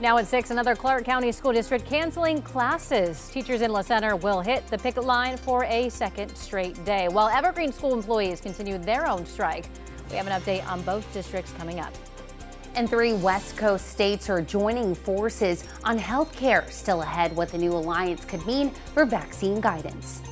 Now at 6, another Clark County School District canceling classes. Teachers in La Center will hit the picket line for a second straight day, while Evergreen school employees continue their own strike. We have an update on both districts coming up. And 3 West Coast states are joining forces on health care. Still ahead, what the new alliance could mean for vaccine guidance.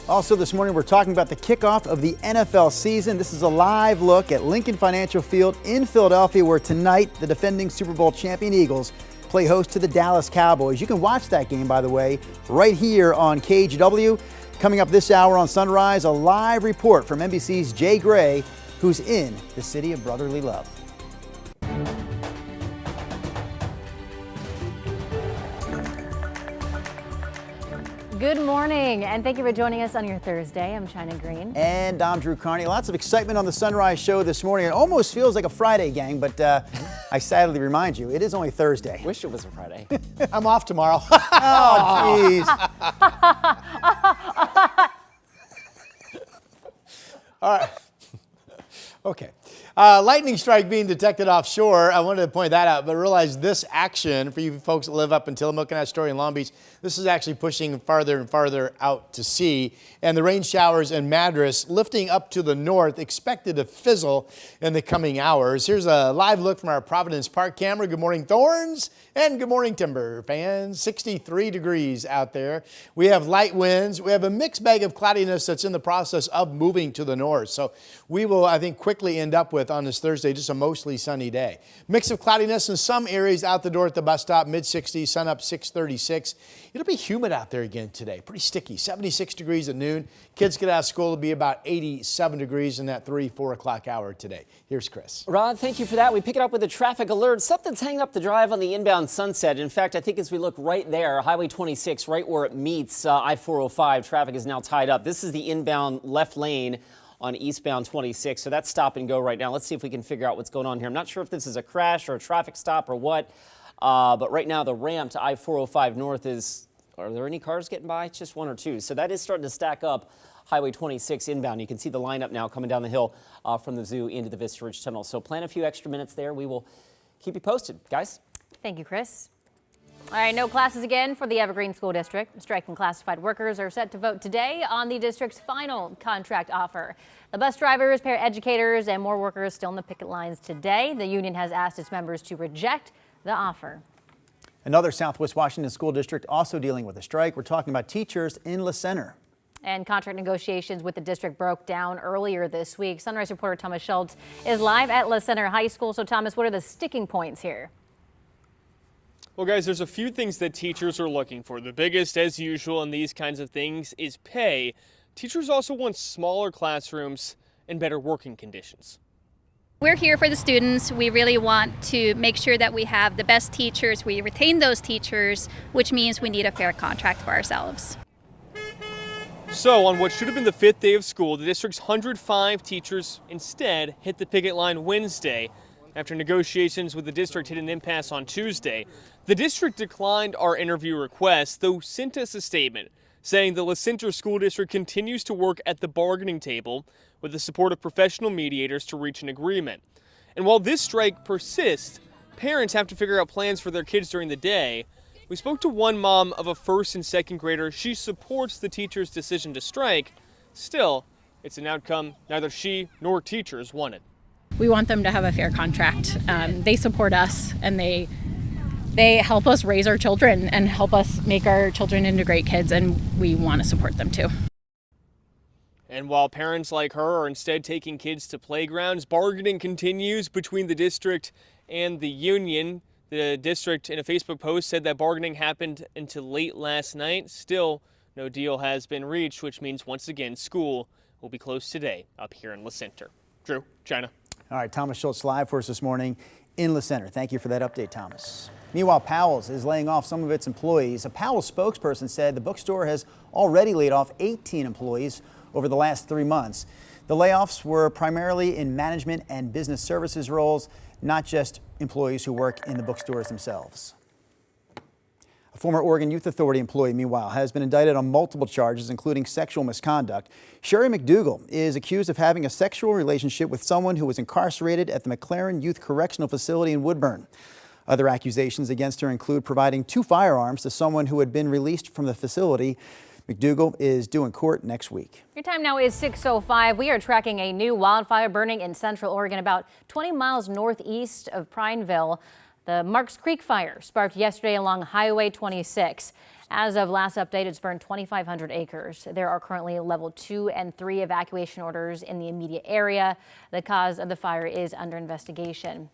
Also this morning, we're talking about the kickoff of the NFL season. This is a live look at Lincoln Financial Field in Philadelphia, where tonight the defending Super Bowl champion Eagles play host to the Dallas Cowboys. You can watch that game, by the way, right here on KGW. Coming up this hour on Sunrise, a live report from NBC's Jay Gray, who's in the city of brotherly love. Good morning, and thank you for joining us on your Thursday. I'm China Green. And I'm Drew Carney. Lots of excitement on the Sunrise Show this morning. It almost feels like a Friday, gang, but I sadly remind you, it is only Thursday. Wish it was a Friday. I'm off tomorrow. Oh, jeez. All right. Okay. Lightning strike being detected offshore. I wanted to point that out, but realize this action for you folks that live up in Tillamook and Astoria and Long Beach, this is actually pushing farther and farther out to sea. And the rain showers in Madras lifting up to the north, expected to fizzle in the coming hours. Here's a live look from our Providence Park camera. Good morning, Thorns, and good morning, Timber fans. 63 degrees out there. We have light winds. We have a mixed bag of cloudiness that's in the process of moving to the north. So we will, I think, quickly end up with on this Thursday just a mostly sunny day. Mix of cloudiness in some areas out the door at the bus stop, mid-60s, sun up 636. It'll be humid out there again today, pretty sticky, 76 degrees at noon. Kids get out of school, it'll be about 87 degrees in that 3-4 o'clock hour today. Here's Chris. Rod, thank you for that. We pick it up with a traffic alert. Something's hanging up the drive on the inbound Sunset. In fact, I think as we look right there, Highway 26, right where it meets I-405, traffic is now tied up. This is the inbound left lane on eastbound 26, so that's stop and go right now. Let's see if we can figure out what's going on here. I'm not sure if this is a crash or a traffic stop or what, but right now the ramp to I-405 north is, are there any cars getting by? It's just one or two. So that is starting to stack up Highway 26 inbound. You can see the lineup now coming down the hill from the zoo into the Vista Ridge Tunnel. So plan a few extra minutes there. We will keep you posted. Guys? Thank you, Chris. All right, no classes again for the Evergreen School District. Striking classified workers are set to vote today on the district's final contract offer. The bus drivers, paraeducators, and more workers still in the picket lines today. The union has asked its members to reject the offer. Another Southwest Washington school district also dealing with a strike. We're talking about teachers in La Center. And contract negotiations with the district broke down earlier this week. Sunrise reporter Thomas Schultz is live at La Center High School. So Thomas, what are the sticking points here? Well, guys, there's a few things that teachers are looking for. The biggest, as usual, in these kinds of things is pay. Teachers also want smaller classrooms and better working conditions. We're here for the students. We really want to make sure that we have the best teachers. We retain those teachers, which means we need a fair contract for ourselves. So on what should have been the 5th day of school, the district's 105 teachers instead hit the picket line Wednesday. After negotiations with the district hit an impasse on Tuesday, the district declined our interview request, though sent us a statement saying the La Center School District continues to work at the bargaining table with the support of professional mediators to reach an agreement. And while this strike persists, parents have to figure out plans for their kids during the day. We spoke to one mom of a 1st and 2nd grader. She supports the teachers' decision to strike. Still, it's an outcome neither she nor teachers wanted. We want them to have a fair contract. They support us, and they help us raise our children and help us make our children into great kids, and we want to support them too. And while parents like her are instead taking kids to playgrounds, bargaining continues between the district and the union. The district, in a Facebook post, said that bargaining happened until late last night. Still, no deal has been reached, which means once again school will be closed today up here in La Center. Drew, China. All right, Thomas Schultz live for us this morning in La Center. Thank you for that update, Thomas. Meanwhile, Powell's is laying off some of its employees. A Powell's spokesperson said the bookstore has already laid off 18 employees over the last 3 months. The layoffs were primarily in management and business services roles, not just employees who work in the bookstores themselves. A former Oregon Youth Authority employee, meanwhile, has been indicted on multiple charges, including sexual misconduct. Sherry McDougal is accused of having a sexual relationship with someone who was incarcerated at the McLaren Youth Correctional Facility in Woodburn. Other accusations against her include providing 2 firearms to someone who had been released from the facility. McDougal is due in court next week. Your time now is 6:05. We are tracking a new wildfire burning in Central Oregon, about 20 miles northeast of Prineville. The Marks Creek fire sparked yesterday along Highway 26. As of last update, it's burned 2,500 acres. There are currently level 2 and 3 evacuation orders in the immediate area. The cause of the fire is under investigation.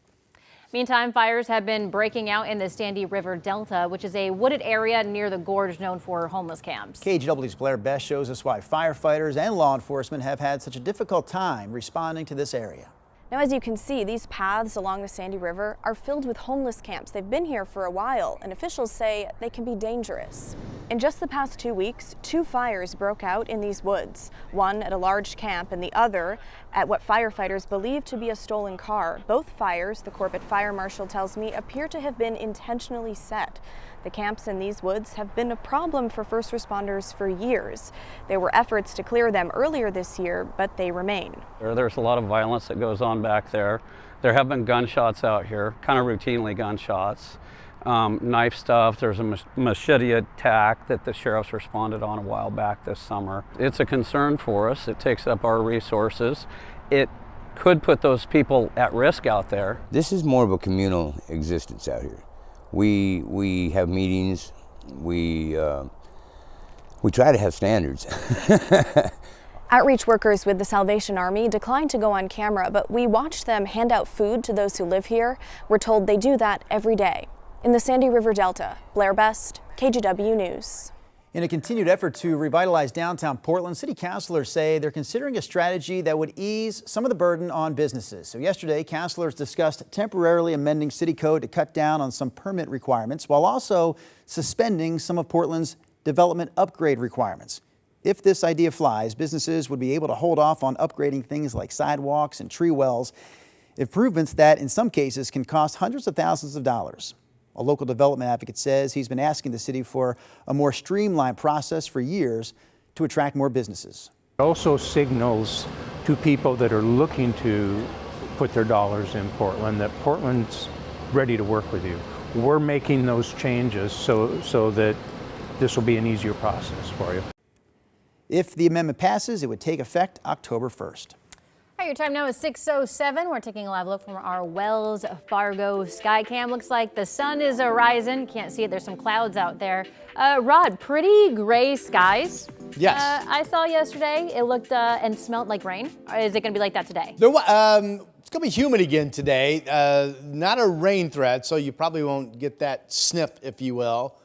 Meantime, fires have been breaking out in the Sandy River Delta, which is a wooded area near the gorge known for homeless camps. KGW's Blair Best shows us why firefighters and law enforcement have had such a difficult time responding to this area. Now, as you can see, these paths along the Sandy River are filled with homeless camps. They've been here for a while, and officials say they can be dangerous. In just the past 2 weeks, 2 fires broke out in these woods, one at a large camp and the other at what firefighters believe to be a stolen car. Both fires, the Corbett Fire Marshal tells me, appear to have been intentionally set. The camps in these woods have been a problem for first responders for years. There were efforts to clear them earlier this year, but they remain. There's a lot of violence that goes on back there. There have been gunshots out here, kind of routinely gunshots. Knife stuff. There's a machete attack that the sheriffs responded on a while back this summer. It's a concern for us. It takes up our resources. It could put those people at risk out there. This is more of a communal existence out here. We have meetings. We try to have standards. Outreach workers with the Salvation Army declined to go on camera, but we watched them hand out food to those who live here. We're told they do that every day. In the Sandy River Delta, Blair Best, KGW News. In a continued effort to revitalize downtown Portland, city councilors say they're considering a strategy that would ease some of the burden on businesses. So yesterday, councilors discussed temporarily amending city code to cut down on some permit requirements while also suspending some of Portland's development upgrade requirements. If this idea flies, businesses would be able to hold off on upgrading things like sidewalks and tree wells, improvements that in some cases can cost hundreds of thousands of dollars. A local development advocate says he's been asking the city for a more streamlined process for years to attract more businesses. It also signals to people that are looking to put their dollars in Portland that Portland's ready to work with you. We're making those changes so that this will be an easier process for you. If the amendment passes, it would take effect October 1st. All right, your time now is 6:07. We're taking a live look from our Wells Fargo sky cam. Looks like the sun is rising. Can't see it. There's some clouds out there. Rod, pretty gray skies. Yes. I saw yesterday. It looked and smelled like rain. Is it going to be like that today? It's going to be humid again today. Not a rain threat, so you probably won't get that sniff, if you will.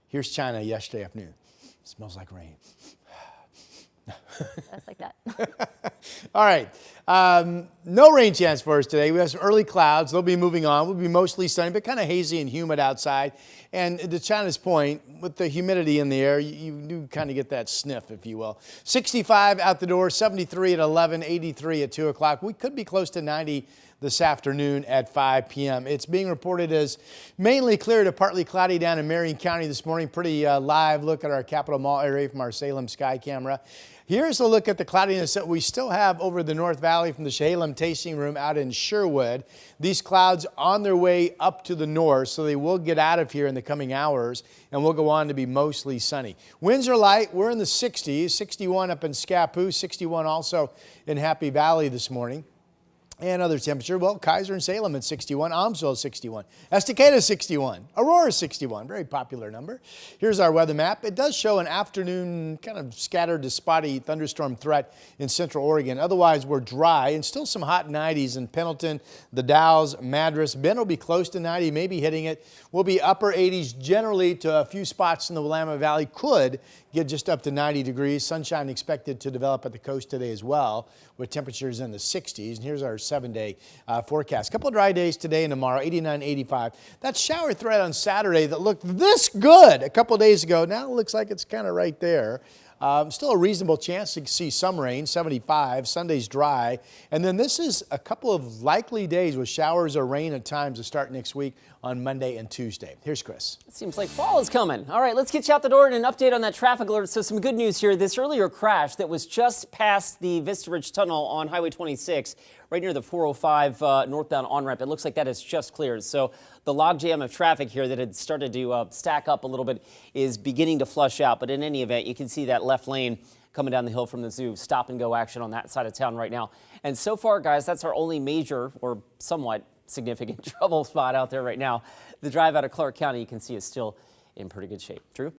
Here's China yesterday afternoon. It smells like rain. That's like that. All right. No rain chance for us today. We have some early clouds. They'll be moving on. We'll be mostly sunny, but kind of hazy and humid outside. And to China's point, with the humidity in the air, you do kind of get that sniff, if you will. 65 out the door, 73 at 11, 83 at 2 o'clock. We could be close to 90 this afternoon at 5 p.m. It's being reported as mainly clear to partly cloudy down in Marion County this morning. Pretty live look at our Capitol Mall area from our Salem sky camera. Here's a look at the cloudiness that we still have over the North Valley from the Salem Tasting Room out in Sherwood. These clouds on their way up to the north, so they will get out of here in the coming hours and will go on to be mostly sunny. Winds are light. We're in the 60s, 61 up in Scappoose, 61 also in Happy Valley this morning. And other temperature, well, Kaiser and Salem at 61, Amsoil 61, Estacada 61, Aurora 61, very popular number. Here's our weather map. It does show an afternoon kind of scattered to spotty thunderstorm threat in Central Oregon. Otherwise, we're dry and still some hot 90s in Pendleton, the Dalles, Madras. Bend will be close to 90, maybe hitting it. We'll be upper 80s generally to a few spots in the Willamette Valley. Could get just up to 90 degrees. Sunshine expected to develop at the coast today as well, with temperatures in the 60s. And here's our 7-day forecast. Couple of dry days today and tomorrow, 89, 85. That shower threat on Saturday that looked this good a couple of days ago, now it looks like it's kind of right there. Still a reasonable chance to see some rain, 75. Sunday's dry. And then this is a couple of likely days with showers or rain at times to start next week on Monday and Tuesday. Here's Chris. It seems like fall is coming. All right, let's get you out the door and an update on that traffic alert. So some good news here. This earlier crash that was just past the Vista Ridge Tunnel on Highway 26 right near the 405 northbound on-ramp. It looks like that is just cleared. So the logjam of traffic here that had started to stack up a little bit is beginning to flush out. But in any event, you can see that left lane coming down the hill from the zoo. Stop and go action on that side of town right now. And so far, guys, that's our only major or somewhat significant trouble spot out there right now. The drive out of Clark County, you can see, is still in pretty good shape. Drew?